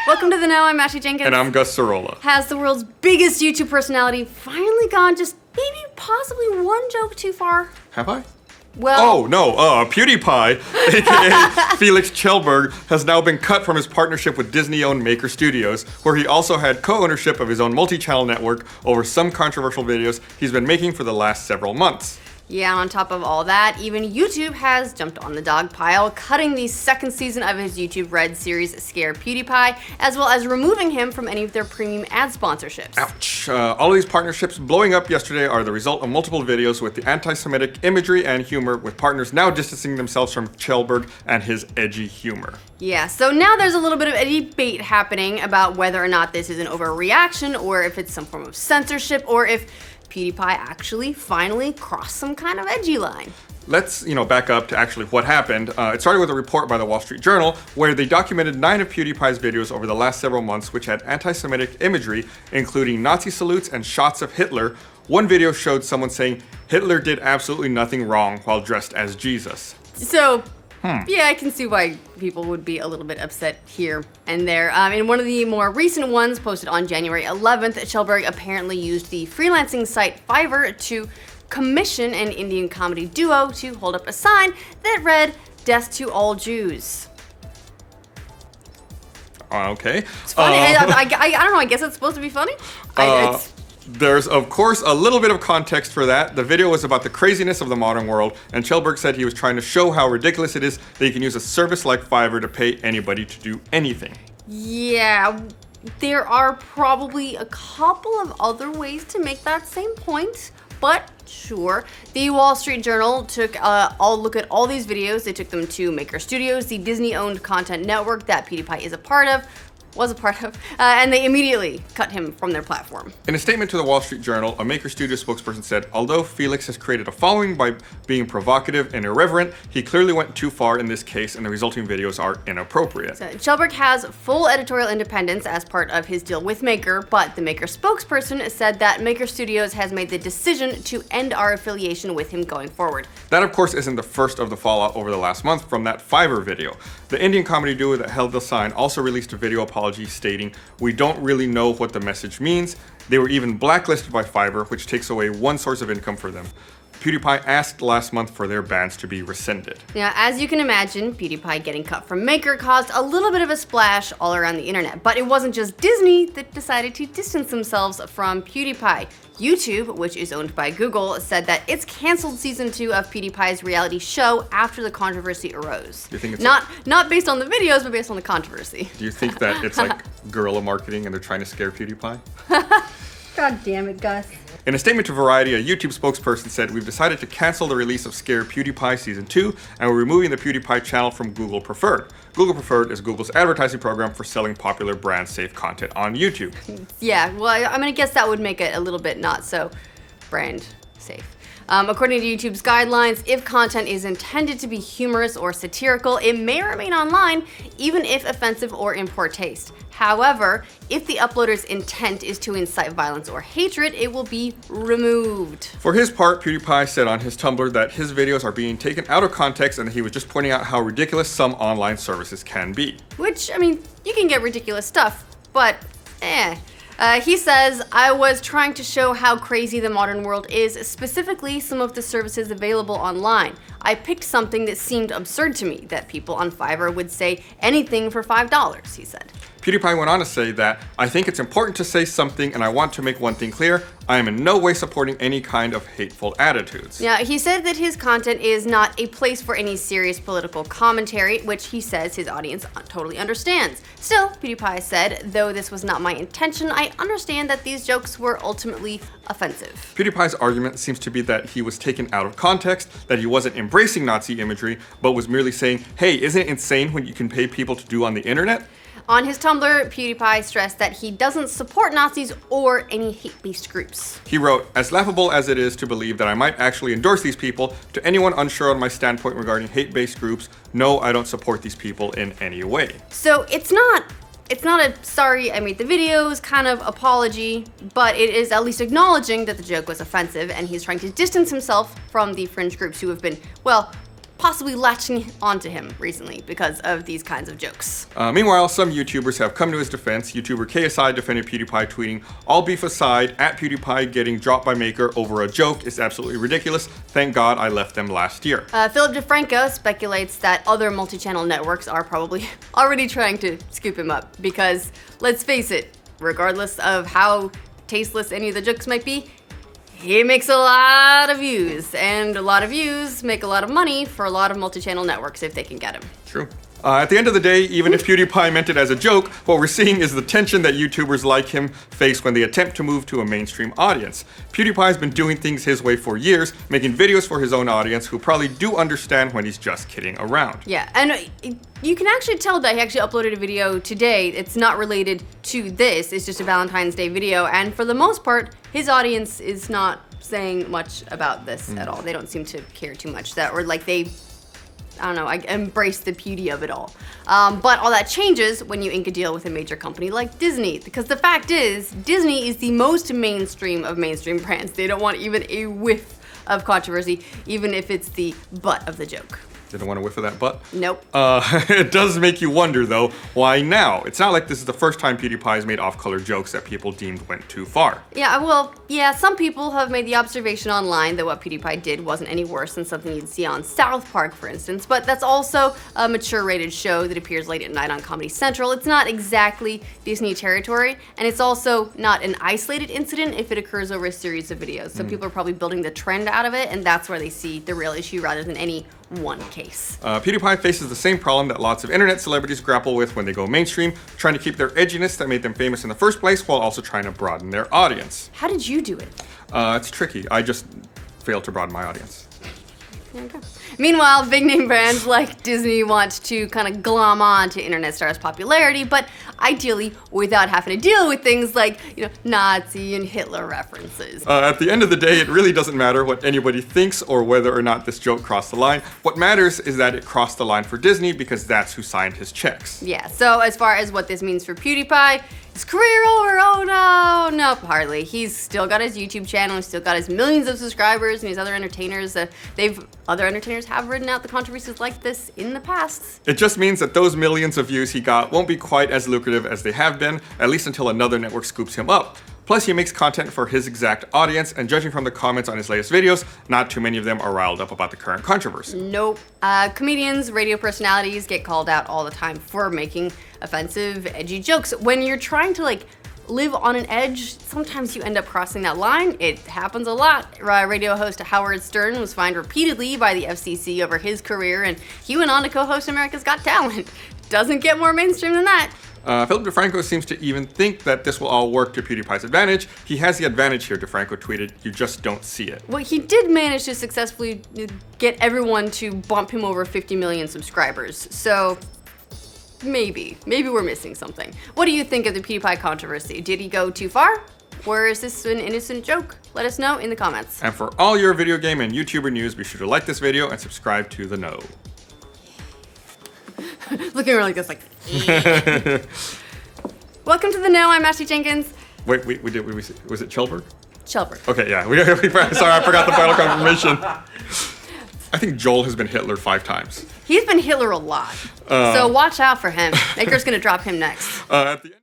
Welcome to The Know, I'm Ashley Jenkins. And I'm Gus Sorola. Has the world's biggest YouTube personality finally gone just maybe possibly one joke too far? Have I? Well, Oh, no, PewDiePie, aka Felix Kjellberg, has now been cut from his partnership with Disney-owned Maker Studios, where he also had co-ownership of his own multi-channel network over some controversial videos he's been making for the last several months. yeah, on top of all that, even YouTube has jumped on the dog pile, cutting the second season of his YouTube Red series Scare PewDiePie, as well as removing him from any of their premium ad sponsorships. Ouch. All of these partnerships blowing up yesterday are the result of multiple videos with the anti-Semitic imagery and humor, with partners now distancing themselves from Kjellberg and his edgy humor. Yeah, so now there's a little bit of a debate happening about whether or not this is an overreaction, or if it's some form of censorship, or if PewDiePie actually finally crossed some kind of edgy line. Let's, back up to actually what happened. It started with a report by the Wall Street Journal where they documented 9 of PewDiePie's videos over the last several months which had anti-Semitic imagery, including Nazi salutes and shots of Hitler. One video showed someone saying Hitler did absolutely nothing wrong while dressed as Jesus. So, yeah, I can see why people would be a little bit upset here and there. In one of the more recent ones, posted on January 11th, Kjellberg apparently used the freelancing site Fiverr to commission an Indian comedy duo to hold up a sign that read, "Death to all Jews." Okay. It's funny. I don't know, I guess it's supposed to be funny. There's, of course, a little bit of context for that. The video was about the craziness of the modern world, and Kjellberg said he was trying to show how ridiculous it is that you can use a service like Fiverr to pay anybody to do anything. Yeah, there are probably a couple of other ways to make that same point, but sure. The Wall Street Journal took a look at all these videos. They took them to Maker Studios, the Disney-owned content network that PewDiePie is a part of, and they immediately cut him from their platform. In a statement to the Wall Street Journal, a Maker Studios spokesperson said, although Felix has created a following by being provocative and irreverent, he clearly went too far in this case and the resulting videos are inappropriate. So, Kjellberg has full editorial independence as part of his deal with Maker, but the Maker spokesperson said that Maker Studios has made the decision to end our affiliation with him going forward. That, of course, isn't the first of the fallout over the last month from that Fiverr video. The Indian comedy duo that held the sign also released a video apology stating, "We don't really know what the message means." They were even blacklisted by Fiverr, which takes away one source of income for them. PewDiePie asked last month for their bans to be rescinded. Now, as you can imagine, PewDiePie getting cut from Maker caused a little bit of a splash all around the internet. But it wasn't just Disney that decided to distance themselves from PewDiePie. YouTube, which is owned by Google, said that it's canceled season 2 of PewDiePie's reality show after the controversy arose. You think it's not based on the videos, but based on the controversy. Do you think that it's like guerrilla marketing and they're trying to scare PewDiePie? God damn it, Gus. In a statement to Variety, a YouTube spokesperson said, "We've decided to cancel the release of Scare PewDiePie Season 2, and we're removing the PewDiePie channel from Google Preferred." Google Preferred is Google's advertising program for selling popular brand-safe content on YouTube. Yeah, well, I guess that would make it a little bit not so brand safe. According to YouTube's guidelines, if content is intended to be humorous or satirical, it may remain online, even if offensive or in poor taste. However, if the uploader's intent is to incite violence or hatred, it will be removed. For his part, PewDiePie said on his Tumblr that his videos are being taken out of context and that he was just pointing out how ridiculous some online services can be. Which, you can get ridiculous stuff, but he says, "I was trying to show how crazy the modern world is, specifically some of the services available online. I picked something that seemed absurd to me, that people on Fiverr would say anything for $5, he said. PewDiePie went on to say that, "I think it's important to say something and I want to make one thing clear. I am in no way supporting any kind of hateful attitudes." Now, he said that his content is not a place for any serious political commentary, which he says his audience totally understands. Still, PewDiePie said, "Though this was not my intention, I understand that these jokes were ultimately offensive." PewDiePie's argument seems to be that he was taken out of context, that he wasn't embracing Nazi imagery, but was merely saying, "Hey, isn't it insane what you can pay people to do on the internet?" On his Tumblr, PewDiePie stressed that he doesn't support Nazis or any hate-based groups. He wrote, "As laughable as it is to believe that I might actually endorse these people, to anyone unsure on my standpoint regarding hate-based groups, no, I don't support these people in any way." So it's not a sorry I made the videos kind of apology, but it is at least acknowledging that the joke was offensive, and he's trying to distance himself from the fringe groups who have been, well, possibly latching onto him recently because of these kinds of jokes. Meanwhile, some YouTubers have come to his defense. YouTuber KSI defended PewDiePie, tweeting, "All beef aside, at PewDiePie getting dropped by Maker over a joke is absolutely ridiculous. Thank God I left them last year." Philip DeFranco speculates that other multi-channel networks are probably already trying to scoop him up because, let's face it, regardless of how tasteless any of the jokes might be, he makes a lot of views, and a lot of views make a lot of money for a lot of multi-channel networks if they can get him. True. At the end of the day, even if PewDiePie meant it as a joke, what we're seeing is the tension that YouTubers like him face when they attempt to move to a mainstream audience. PewDiePie's been doing things his way for years, making videos for his own audience who probably do understand when he's just kidding around. Yeah, and you can actually tell that he actually uploaded a video today. It's not related to this, it's just a Valentine's Day video, and for the most part, his audience is not saying much about this at all. They don't seem to care too much, or like they, I don't know, I embrace the beauty of it all. But all that changes when you ink a deal with a major company like Disney, because the fact is, Disney is the most mainstream of mainstream brands. They don't want even a whiff of controversy, even if it's the butt of the joke. Didn't want to whiff of that butt? Nope. It does make you wonder, though, why now? It's not like this is the first time PewDiePie's made off-color jokes that people deemed went too far. Yeah, well, yeah, some people have made the observation online that what PewDiePie did wasn't any worse than something you'd see on South Park, for instance, but that's also a mature-rated show that appears late at night on Comedy Central. It's not exactly Disney territory, and it's also not an isolated incident if it occurs over a series of videos. So people are probably building the trend out of it, and that's where they see the real issue rather than any one case. PewDiePie faces the same problem that lots of internet celebrities grapple with when they go mainstream, trying to keep their edginess that made them famous in the first place while also trying to broaden their audience. How did you do it? It's tricky. I just failed to broaden my audience. There you go. Meanwhile, big name brands like Disney want to kind of glom on to internet stars' popularity, but ideally without having to deal with things like, Nazi and Hitler references. At the end of the day, it really doesn't matter what anybody thinks or whether or not this joke crossed the line. What matters is that it crossed the line for Disney because that's who signed his checks. Yeah, so as far as what this means for PewDiePie, his career over? Oh no, hardly. He's still got his YouTube channel, he's still got his millions of subscribers, and his other entertainers, other entertainers have ridden out the controversies like this in the past. It just means that those millions of views he got won't be quite as lucrative as they have been, at least until another network scoops him up. Plus, he makes content for his exact audience, and judging from the comments on his latest videos, not too many of them are riled up about the current controversy. Nope. Comedians, radio personalities get called out all the time for making offensive, edgy jokes. When you're trying to live on an edge, sometimes you end up crossing that line. It happens a lot. Radio host Howard Stern was fined repeatedly by the FCC over his career, and he went on to co-host America's Got Talent. Doesn't get more mainstream than that. Philip DeFranco seems to even think that this will all work to PewDiePie's advantage. He has the advantage here, DeFranco tweeted, "You just don't see it." Well, he did manage to successfully get everyone to bump him over 50 million subscribers, so maybe we're missing something. What do you think of the PewDiePie controversy? Did he go too far? Or is this an innocent joke? Let us know in the comments. And for all your video game and YouTuber news, be sure to like this video and subscribe to The Know. Looking really good, Welcome to The Know, I'm Ashley Jenkins. Wait, was it Chelberg? Chelberg. Okay, yeah, sorry, I forgot the final confirmation. I think Joel has been Hitler 5 times. He's been Hitler a lot, so watch out for him. Maker's gonna drop him next. At the end